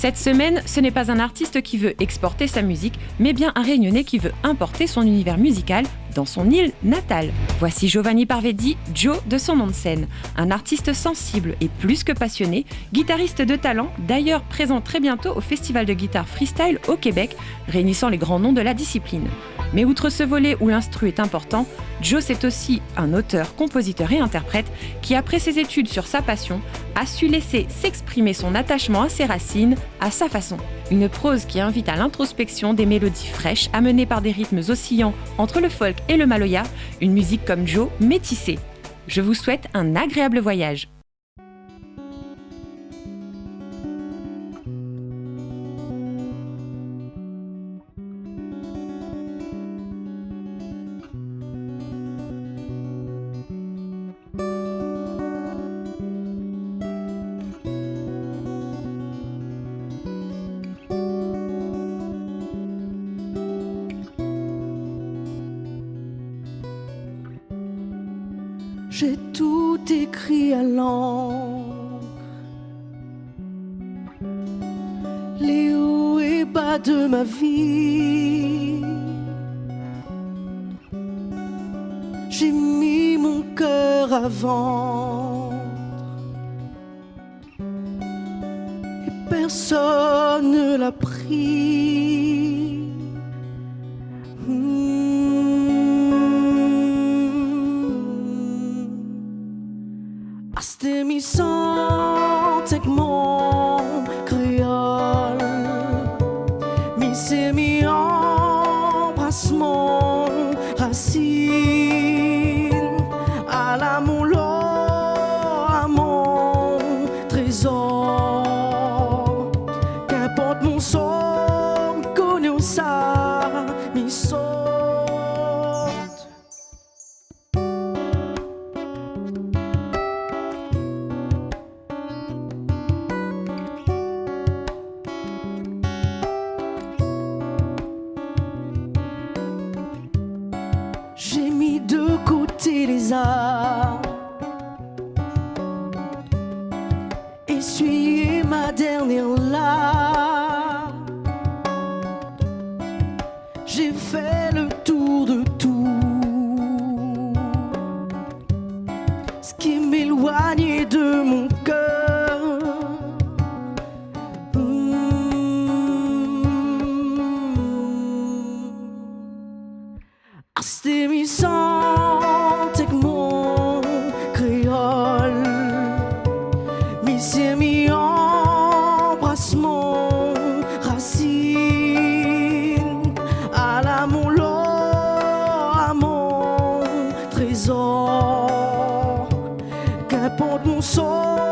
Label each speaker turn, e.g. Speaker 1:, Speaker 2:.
Speaker 1: Cette semaine, ce n'est pas un artiste qui veut exporter sa musique, mais bien un Réunionnais qui veut importer son univers musical dans son île natale. Voici Giovanni Parvedi, Joe de son nom de scène. Un artiste sensible et plus que passionné, guitariste de talent, d'ailleurs présent très bientôt au Festival de guitare freestyle au Québec, réunissant les grands noms de la discipline. Mais outre ce volet où l'instru est important, Joe c'est aussi un auteur, compositeur et interprète qui, après ses études sur sa passion, a su laisser s'exprimer son attachement à ses racines à sa façon. Une prose qui invite à l'introspection, des mélodies fraîches amenées par des rythmes oscillants entre le folk et le maloya, une musique comme Joe métissée. Je vous souhaite un agréable voyage.
Speaker 2: J'ai tout écrit à l'encre, les hauts et bas de ma vie. J'ai mis mon cœur à vendre et personne ne l'a pris. C'était mi sente que mon créole, mi c'est mi embrasse mon racine, à l'amour à mon trésor, qu'importe mon son, connaît ça, mi saute. J'ai mis de côté les arts, essuyé ma dernière larme. J'ai fait le tour de tout, ce qui m'éloignait de mon cœur. C'était mi sente que mon créole, mi c'est mi embrasse mon racine, à l'amour à mon trésor, qu'importe mon sort.